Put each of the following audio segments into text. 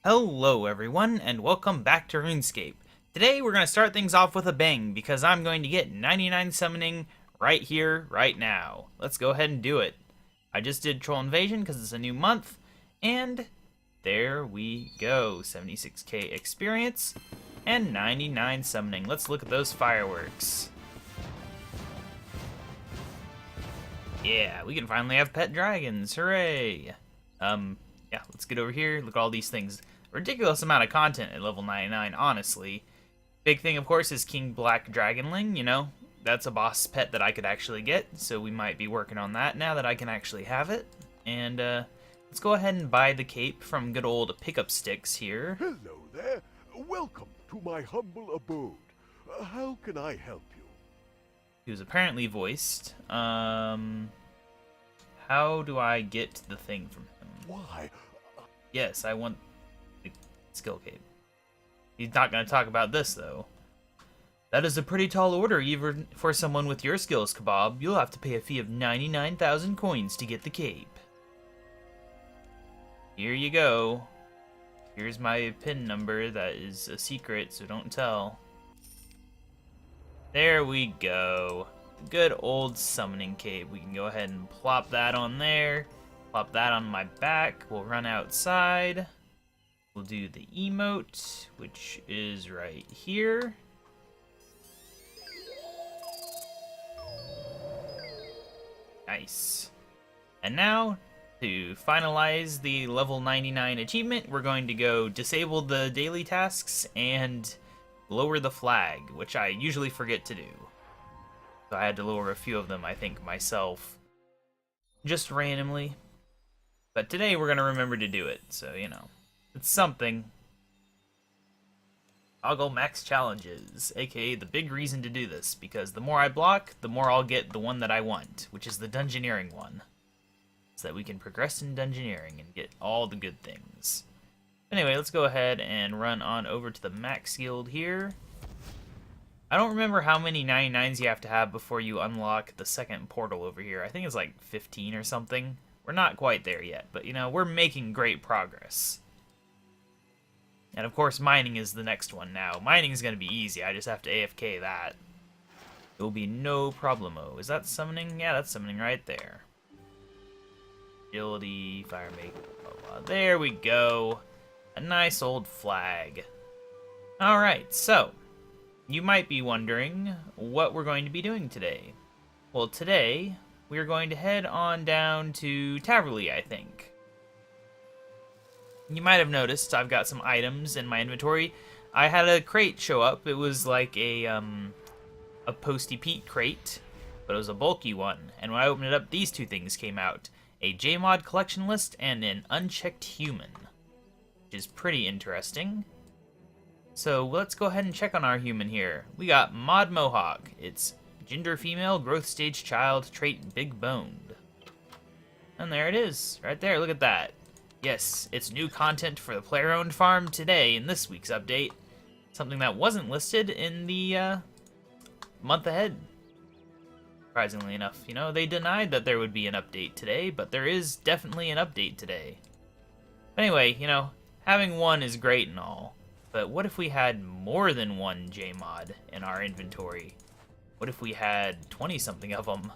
Hello everyone, and welcome back to RuneScape. Today we're going to start things off with a bang, because I'm going to get 99 summoning right here, right now. Let's go ahead and do it. I just did Troll Invasion because it's a new month, and there we go. 76k experience, and 99 summoning. Let's look at those fireworks. Yeah, we can finally have pet dragons, hooray! Yeah, let's get over here, look at all these things. Ridiculous amount of content at level 99, honestly. Big thing, of course, is King Black Dragonling, you know. That's a boss pet that I could actually get, so we might be working on that now that I can actually have it. And, let's go ahead and buy the cape from good old Pickup Sticks here. Hello there. Welcome to my humble abode. How can I help you? He was apparently voiced. How do I get the thing from him? Why? Yes, I want the skill cape. He's not going to talk about this, though. That is a pretty tall order, even for someone with your skills, KaBob. You'll have to pay a fee of 99,000 coins to get the cape. Here you go. Here's my PIN number. That is a secret, so don't tell. There we go. Good old summoning cape. We can go ahead and plop that on there. Plop that on my back. We'll run outside. We'll do the emote, which is right here. Nice. And now, to finalize the level 99 achievement, we're going to go disable the daily tasks and lower the flag, which I usually forget to do. So I had to lower a few of them, I think, myself. Just randomly. But today we're going to remember to do it, so, you know, it's something. I'll go max challenges, aka the big reason to do this, because the more I block, the more I'll get the one that I want, which is the dungeoneering one. So that we can progress in dungeoneering and get all the good things. Anyway, let's go ahead and run on over to the max guild here. I don't remember how many 99s you have to have before you unlock the second portal over here. I think it's like 15 or something. We're not quite there yet, but, you know, we're making great progress. And, of course, mining is the next one now. Mining is going to be easy. I just have to AFK that. It will be no problemo. Is that summoning? Yeah, that's summoning right there. Agility, fire make, blah, blah. There we go. A nice old flag. Alright, so, you might be wondering what we're going to be doing today. Well, today, we are going to head on down to Taverley, I think. You might have noticed I've got some items in my inventory. I had a crate show up. It was like a Posty Pete crate, but it was a bulky one. And when I opened it up, these two things came out. A JMod collection list and an unchecked human, which is pretty interesting. So let's go ahead and check on our human here. We got Mod Mohawk. It's gender female, growth stage child, trait big boned. And there it is, right there, look at that. Yes, it's new content for the player-owned farm today in this week's update. Something that wasn't listed in the month ahead. Surprisingly enough, you know, they denied that there would be an update today, but there is definitely an update today. Anyway, you know, having one is great and all, but what if we had more than one JMod in our inventory? What if we had 20-something of them?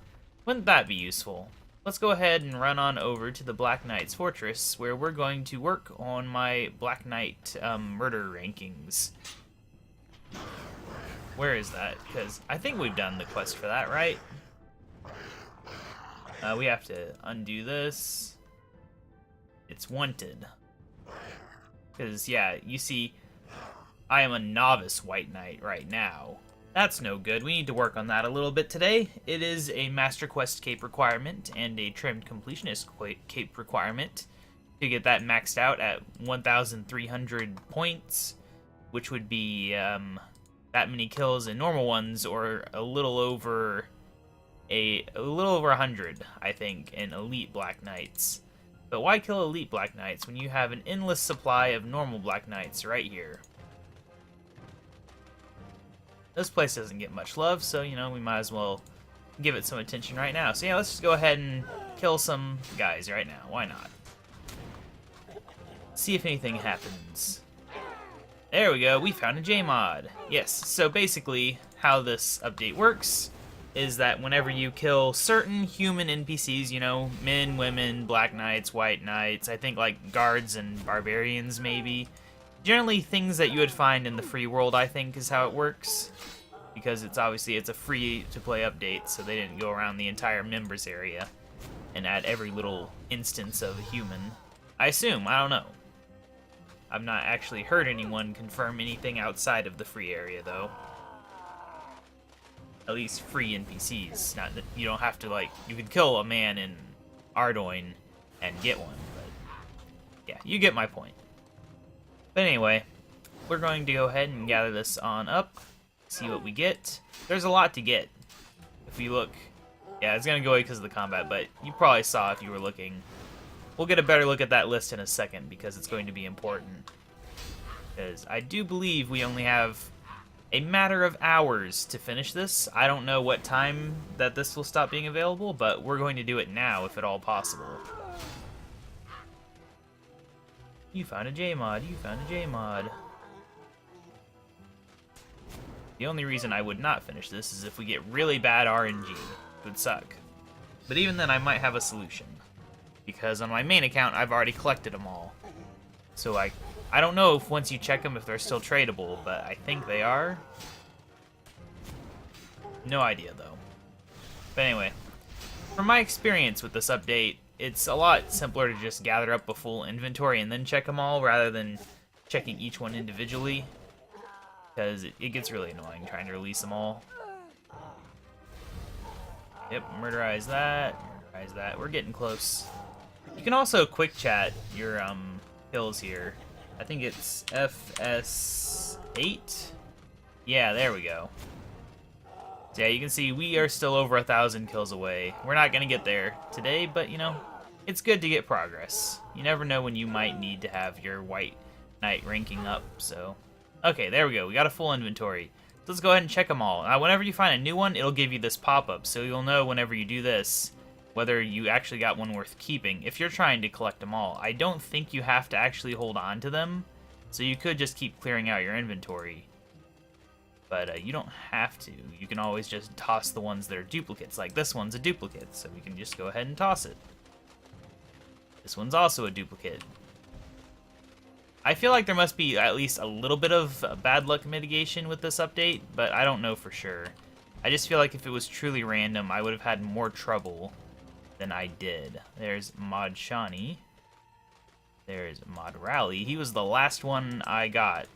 Wouldn't that be useful? Let's go ahead and run on over to the Black Knight's Fortress, where we're going to work on my Black Knight murder rankings. Where is that? Because I think we've done the quest for that, right? We have to undo this. It's wanted. Because, yeah, you see, I am a novice White Knight right now. That's no good. We need to work on that a little bit today. It is a Master Quest cape requirement and a Trimmed Completionist cape requirement to get that maxed out at 1,300 points, which would be that many kills in normal ones, or a little over 100, I think, in Elite Black Knights. But why kill Elite Black Knights when you have an endless supply of normal Black Knights right here? This place doesn't get much love, so, you know, we might as well give it some attention right now. So, yeah, let's just go ahead and kill some guys right now. Why not? see if anything happens. There we go, we found a J-mod. Yes, so basically how this update works is that whenever you kill certain human NPCs, you know, men, women, black knights, white knights, I think like guards and barbarians maybe. Generally things that you would find in the free world, I think, is how it works. Because it's obviously, it's a free to play update, so they didn't go around the entire members area and add every little instance of a human. I assume, I don't know. I've not actually heard anyone confirm anything outside of the free area, though. At least free NPCs. Not that you don't have to, like, you could kill a man in Ardoin and get one, but yeah, you get my point. But anyway, we're going to go ahead and gather this on up, see what we get. There's a lot to get. If we look, yeah, it's gonna go away because of the combat, but you probably saw if you were looking. We'll get a better look at that list in a second because it's going to be important. Because I do believe we only have a matter of hours to finish this. I don't know what time that this will stop being available, but we're going to do it now if at all possible. You found a J-mod, you found a J-mod. The only reason I would not finish this is if we get really bad RNG. It would suck. But even then I might have a solution. Because on my main account, I've already collected them all. So I don't know if once you check them if they're still tradable, but I think they are. No idea, though. But anyway, from my experience with this update, it's a lot simpler to just gather up a full inventory and then check them all, rather than checking each one individually. Because it gets really annoying trying to release them all. Yep, murderize that, murderize that. We're getting close. You can also quick chat your kills here. I think it's FS8. Yeah, there we go. So yeah, you can see we are still over 1,000 kills away. We're not gonna get there today, but you know, it's good to get progress. You never know when you might need to have your white knight ranking up. So, okay, there we go. We got a full inventory. So let's go ahead and check them all. Now, whenever you find a new one, it'll give you this pop-up, so you'll know whenever you do this whether you actually got one worth keeping. If you're trying to collect them all, I don't think you have to actually hold on to them, so you could just keep clearing out your inventory. But you don't have to. You can always just toss the ones that are duplicates. Like this one's a duplicate, so we can just go ahead and toss it. This one's also a duplicate. I feel like there must be at least a little bit of bad luck mitigation with this update, but I don't know for sure. I just feel like if it was truly random, I would have had more trouble than I did. There's Mod Shawnee. There's Mod Rally. He was the last one I got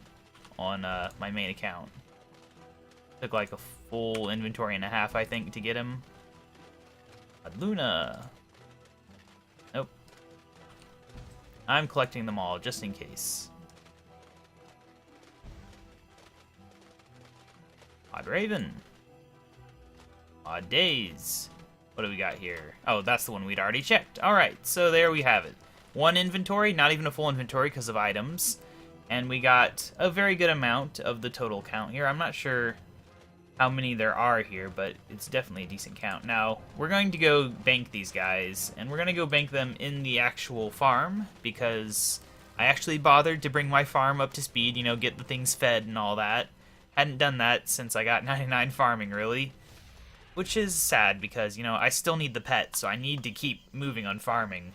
on my main account. Took like a full inventory and a half, I think, to get him. Mod Luna. Nope. I'm collecting them all, just in case. Mod Raven. Mod Days. What do we got here? Oh, that's the one we'd already checked. Alright, so there we have it. One inventory, not even a full inventory because of items. And we got a very good amount of the total count here. I'm not sure how many there are here, but it's definitely a decent count. Now, we're going to go bank these guys, and we're going to go bank them in the actual farm, because I actually bothered to bring my farm up to speed, you know, get the things fed and all that. Hadn't done that since I got 99 farming, really. Which is sad, because, you know, I still need the pet, so I need to keep moving on farming.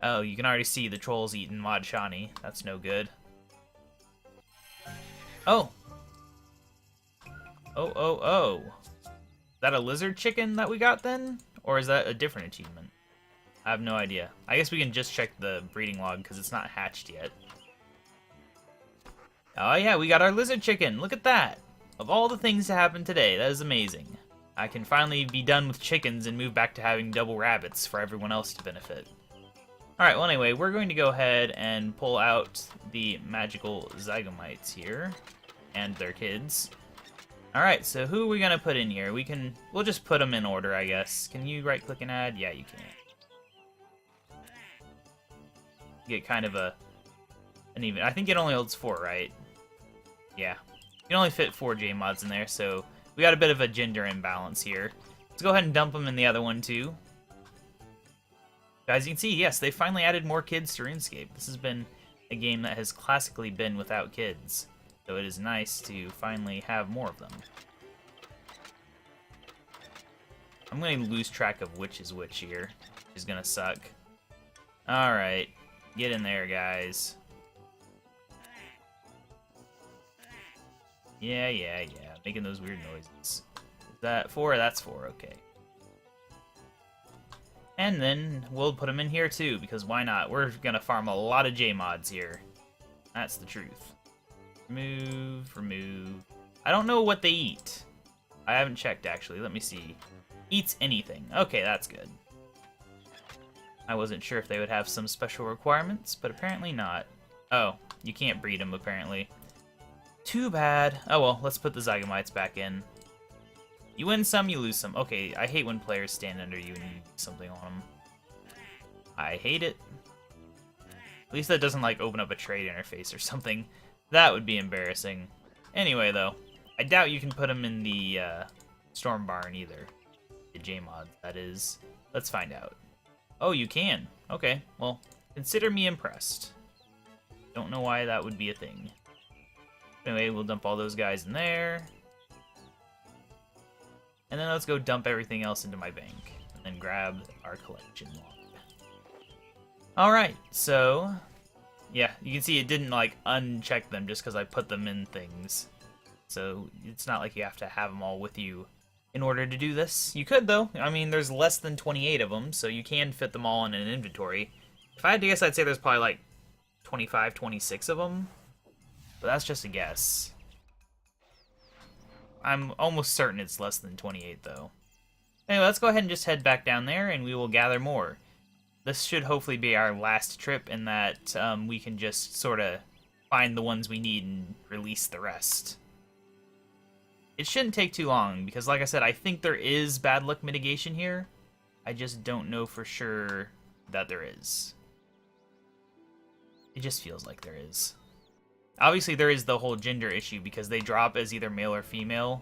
Oh, you can already see the trolls eating Mod Shawnee. That's no good. Oh! Oh. Is that a lizard chicken that we got then? Or is that a different achievement? I have no idea. I guess we can just check the breeding log because it's not hatched yet. Oh yeah, we got our lizard chicken. Look at that. Of all the things to happen today, that is amazing. I can finally be done with chickens and move back to having double rabbits for everyone else to benefit. Alright, well anyway, we're going to go ahead and pull out the magical zygomites here. And their kids. Alright, so who are we gonna put in here? We'll just put them in order, I guess. Can you right-click and add? Yeah, you can. Get kind of an even. I think it only holds 4, right? Yeah. You can only fit 4 J-mods in there, so we got a bit of a gender imbalance here. Let's go ahead and dump them in the other one, too. As you can see, yes, they finally added more kids to RuneScape. This has been a game that has classically been without kids. So it is nice to finally have more of them. I'm going to lose track of which is which here, which is going to suck. Alright, get in there, guys. Yeah, making those weird noises. Is that 4? That's 4, okay. And then we'll put them in here too, because why not? We're going to farm a lot of J-mods here. That's the truth. Remove. I don't know what they eat. I haven't checked, actually. Let me see. Eats anything. Okay, that's good. I wasn't sure if they would have some special requirements, but apparently not. Oh, you can't breed them, apparently. Too bad. Oh well, let's put the Zygomites back in. You win some, you lose some. Okay, I hate when players stand under you and you do something on them. I hate it. At least that doesn't, like, open up a trade interface or something. That would be embarrassing. Anyway, though, I doubt you can put them in the Storm Barn either. The J-mod, that is. Let's find out. Oh, you can. Okay, well, consider me impressed. Don't know why that would be a thing. Anyway, we'll dump all those guys in there. And then let's go dump everything else into my bank. And then grab our collection log. Alright, so... yeah, you can see it didn't, like, uncheck them just because I put them in things. So it's not like you have to have them all with you in order to do this. You could, though. I mean, there's less than 28 of them, so you can fit them all in an inventory. If I had to guess, I'd say there's probably, like, 25, 26 of them. But that's just a guess. I'm almost certain it's less than 28, though. Anyway, let's go ahead and just head back down there, and we will gather more. This should hopefully be our last trip, in that we can just sort of find the ones we need and release the rest. It shouldn't take too long, because like I said, I think there is bad luck mitigation here. I just don't know for sure that there is. It just feels like there is. Obviously, there is the whole gender issue, because they drop as either male or female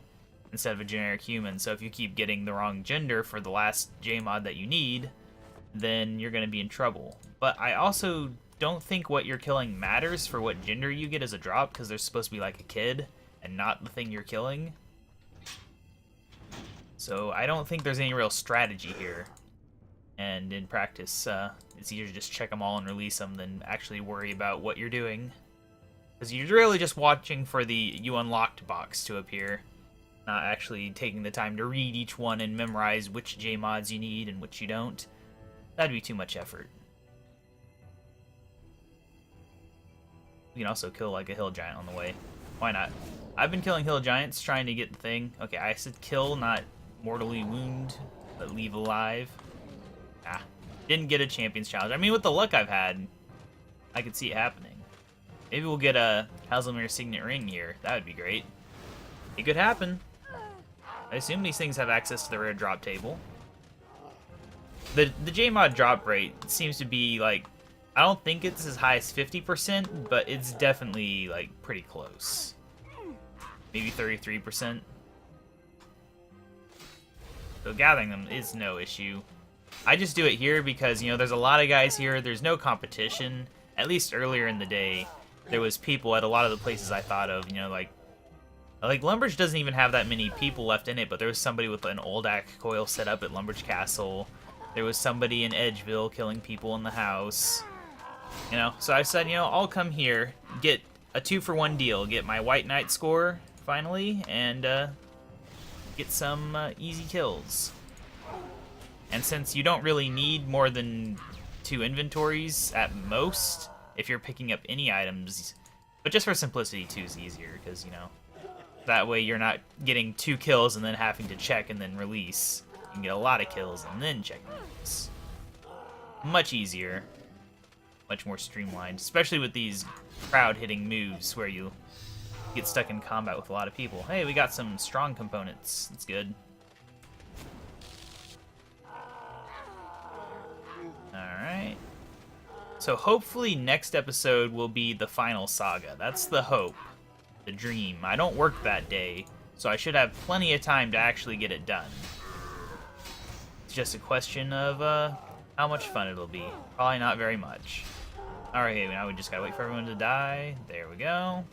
instead of a generic human, so if you keep getting the wrong gender for the last J-mod that you need, then you're going to be in trouble. But I also don't think what you're killing matters for what gender you get as a drop, because they're supposed to be like a kid and not the thing you're killing. So I don't think there's any real strategy here. And in practice, it's easier to just check them all and release them than actually worry about what you're doing. Because you're really just watching for the "you unlocked" box to appear, not actually taking the time to read each one and memorize which J-mods you need and which you don't. That'd be too much effort. You can also kill, like, a hill giant on the way. Why not? I've been killing hill giants trying to get the thing. Okay, I said kill, not mortally wound, but leave alive. Ah, didn't get a Champions Challenge. I mean, with the luck I've had, I could see it happening. Maybe we'll get a Hazelmere Signet Ring here. That would be great. It could happen. I assume these things have access to the rare drop table. The J-mod drop rate seems to be, like, I don't think it's as high as 50%, but it's definitely, like, pretty close. Maybe 33%. So gathering them is no issue. I just do it here because, you know, there's a lot of guys here. There's no competition. At least earlier in the day, there was people at a lot of the places I thought of, you know, like Lumbridge doesn't even have that many people left in it, but there was somebody with an old Ack coil set up at Lumbridge Castle. There was somebody in Edgeville killing people in the house. You know, so I said, you know, I'll come here, get a 2-for-1 deal, get my White Knight score, finally, and get some easy kills. And since you don't really need more than 2 inventories at most, if you're picking up any items, but just for simplicity, 2 is easier, because, you know, that way you're not getting 2 kills and then having to check and then release. You can get a lot of kills and then check and release. Much easier. Much more streamlined, especially with these crowd-hitting moves where you get stuck in combat with a lot of people. Hey, we got some strong components. That's good. Alright. So hopefully next episode will be the final saga. That's the hope. The dream. I don't work that day, so I should have plenty of time to actually get it done. It's just a question of how much fun it'll be. Probably not very much. Alright, now we just gotta wait for everyone to die. There we go.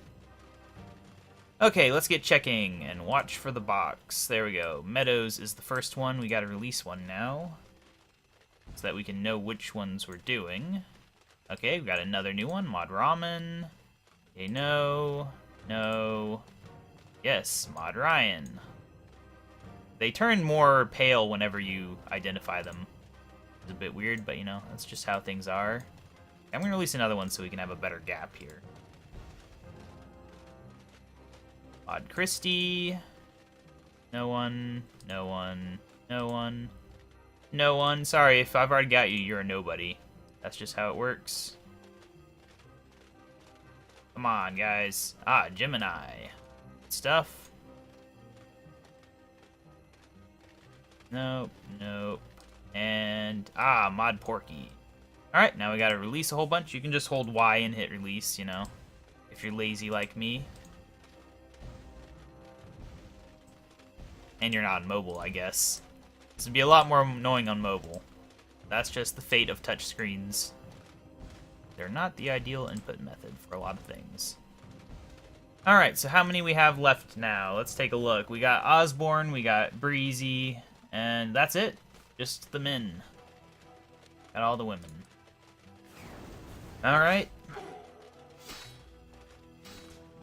Okay, let's get checking and watch for the box. There we go. Meadows is the first one. We gotta release one now, so that we can know which ones we're doing. Okay, we got another new one. Mod Ramen. Okay, no. No. Yes, Mod Ryan. They turn more pale whenever you identify them. It's a bit weird, but you know, that's just how things are. I'm gonna release another one so we can have a better gap here. Odd Christie. No one. No one. No one. No one. Sorry, if I've already got you, you're a nobody. That's just how it works. Come on, guys. Ah, Gemini. Stuff. Nope. Nope. And, Mod Porky. Alright, now we gotta release a whole bunch. You can just hold Y and hit release, you know, if you're lazy like me. And you're not on mobile, I guess. This would be a lot more annoying on mobile. That's just the fate of touchscreens. They're not the ideal input method for a lot of things. Alright, so how many we have left now? Let's take a look. We got Osborne, we got Breezy, and that's it. Just the men. Got all the women. Alright.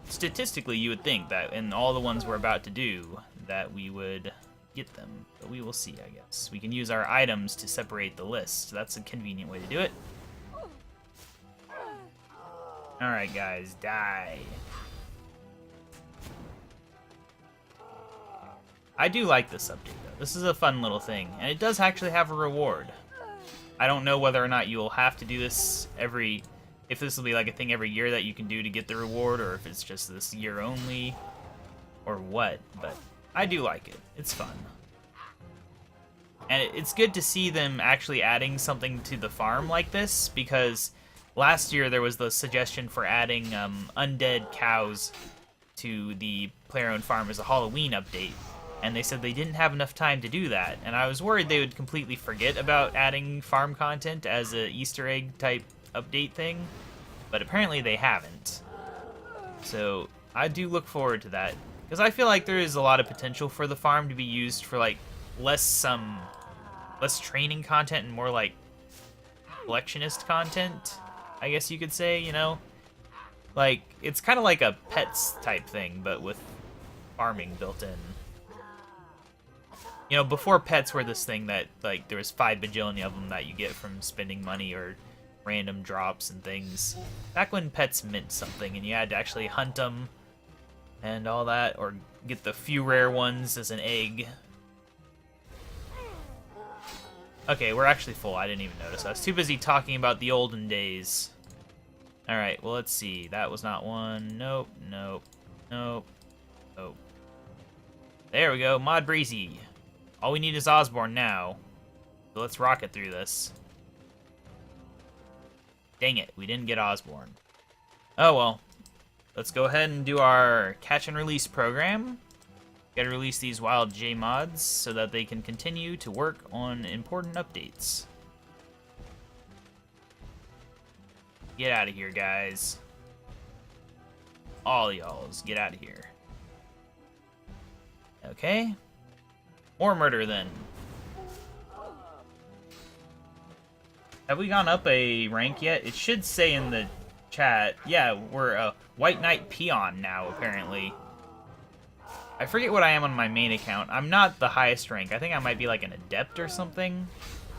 Statistically, you would think that in all the ones we're about to do, that we would get them. But we will see, I guess. We can use our items to separate the list. So that's a convenient way to do it. Alright, guys. Die. I do like this update, though. This is a fun little thing. And it does actually have a reward. I don't know whether or not you'll have to do this if this will be like a thing every year that you can do to get the reward, or if it's just this year only, or what, but I do like it. It's fun. And it's good to see them actually adding something to the farm like this, because last year there was the suggestion for adding undead cows to the player-owned farm as a Halloween update. And they said they didn't have enough time to do that, and I was worried they would completely forget about adding farm content as a Easter egg type update thing, but apparently they haven't. So I do look forward to that, because I feel like there is a lot of potential for the farm to be used for like less training content and more like collectionist content, I guess you could say, you know? Like, it's kind of like a pets type thing, but with farming built in. You know, before pets were this thing that, like, there was 5 bajillion of them that you get from spending money or random drops and things. Back when pets meant something and you had to actually hunt them and all that, or get the few rare ones as an egg. Okay, we're actually full. I didn't even notice. I was too busy talking about the olden days. Alright, well, let's see. That was not one. Nope, nope, nope, nope. There we go. Mod Breezy. All we need is Osborne now. So let's rocket through this. Dang it, we didn't get Osborne. Oh well. Let's go ahead and do our catch and release program. Gotta release these wild J mods so that they can continue to work on important updates. Get out of here, guys. All y'alls, get out of here. Okay. More murder, then. Have we gone up a rank yet? It should say in the chat. Yeah, we're a White Knight Peon now, apparently. I forget what I am on my main account. I'm not the highest rank. I think I might be like an Adept or something.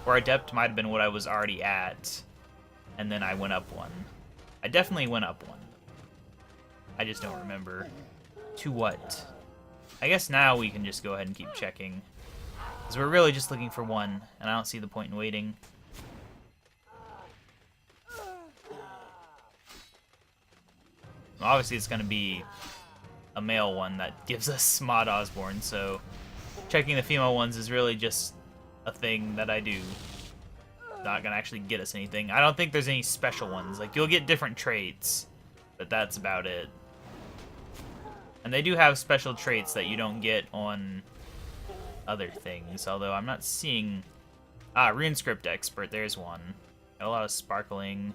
Or Adept might have been what I was already at. And then I went up one. I definitely went up one. I just don't remember. To what? I guess now we can just go ahead and keep checking. Because we're really just looking for one, and I don't see the point in waiting. Obviously it's going to be a male one that gives us Mod Osborne, so checking the female ones is really just a thing that I do. Not going to actually get us anything. I don't think there's any special ones. Like, you'll get different traits, but that's about it. And they do have special traits that you don't get on other things, although I'm not seeing... RuneScript Expert, there's one. Got a lot of sparkling.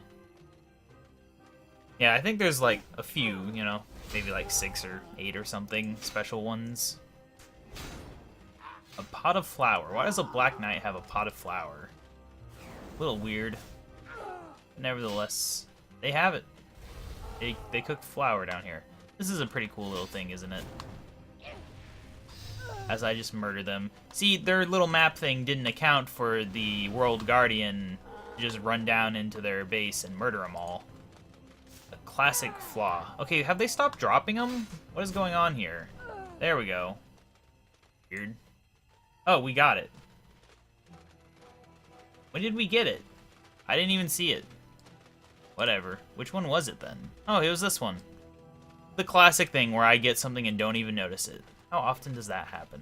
Yeah, I think there's like a few, you know, maybe like 6 or 8 or something, special ones. A pot of flour. Why does a Black Knight have a pot of flour? A little weird. Nevertheless, they have it. They cook flour down here. This is a pretty cool little thing, isn't it? As I just murder them. See, their little map thing didn't account for the World Guardian to just run down into their base and murder them all. A classic flaw. Okay, have they stopped dropping them? What is going on here? There we go. Weird. Oh, we got it. When did we get it? I didn't even see it. Whatever. Which one was it then? Oh, it was this one. The classic thing where I get something and don't even notice it. How often does that happen?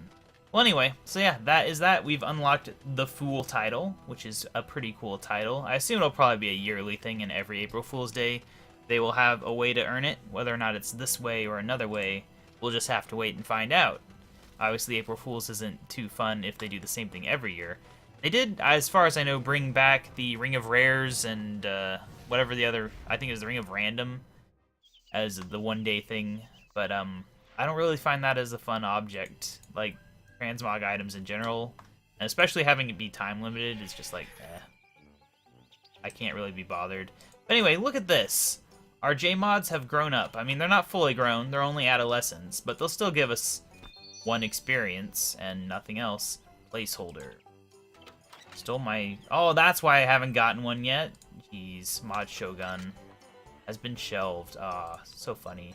Well, anyway, so yeah, that is that. We've unlocked the Fool title, which is a pretty cool title. I assume it'll probably be a yearly thing, and every April Fool's Day they will have a way to earn it. Whether or not it's this way or another way, we'll just have to wait and find out. Obviously, April Fool's isn't too fun if they do the same thing every year. They did, as far as I know, bring back the Ring of Rares and whatever the other, I think it was the Ring of Random as the one-day thing, but I don't really find that as a fun object, like transmog items in general, and especially having it be time limited is just like, I can't really be bothered. But anyway, look at this. Our J-mods have grown up. I mean, they're not fully grown, they're only adolescents, but they'll still give us 1 experience and nothing else. Placeholder. Stole my... Oh, that's why I haven't gotten one yet. Jeez, Mod Shogun has been shelved. Ah, so funny.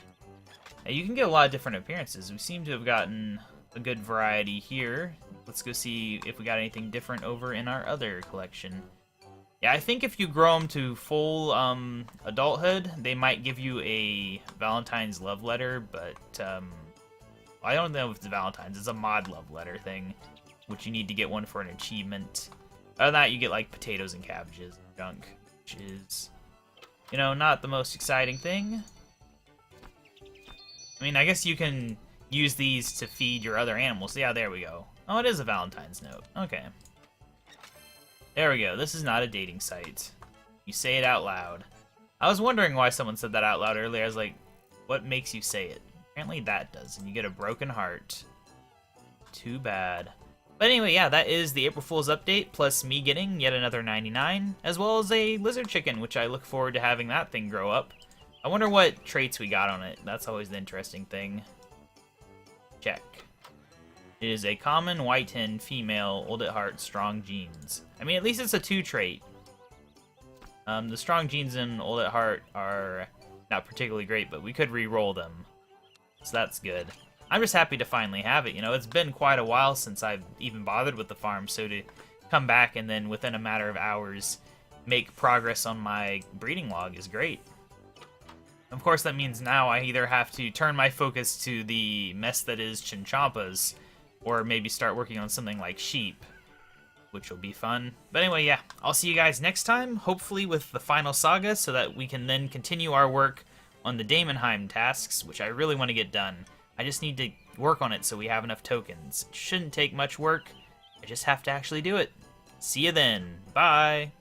Now, you can get a lot of different appearances. We seem to have gotten a good variety here. Let's go see if we got anything different over in our other collection. Yeah, I think if you grow them to full adulthood, they might give you a Valentine's love letter, but I don't know if it's Valentine's. It's a mod love letter thing, which you need to get one for an achievement. Other than that, you get like potatoes and cabbages and junk, which is, you know, not the most exciting thing. I mean, I guess you can use these to feed your other animals. Yeah, there we go. Oh, it is a Valentine's note. Okay. There we go. This is not a dating site. You say it out loud. I was wondering why someone said that out loud earlier. I was like, what makes you say it? Apparently that does, and you get a broken heart. Too bad. But anyway, yeah, that is the April Fool's update, plus me getting yet another 99, as well as a lizard chicken, which I look forward to having that thing grow up. I wonder what traits we got on it. That's always the interesting thing. Check. It is a common white hen, female, old at heart, strong genes. I mean, at least it's a 2 trait. The strong genes in old at heart are not particularly great, but we could re-roll them. So that's good. I'm just happy to finally have it. You know, it's been quite a while since I've even bothered with the farm, so to come back and then within a matter of hours make progress on my breeding log is great. Of course, that means now I either have to turn my focus to the mess that is Chinchompas, or maybe start working on something like sheep, which will be fun. But anyway, yeah, I'll see you guys next time, hopefully with the final saga, so that we can then continue our work on the Daemonheim tasks, which I really want to get done. I just need to work on it so we have enough tokens. It shouldn't take much work. I just have to actually do it. See you then. Bye.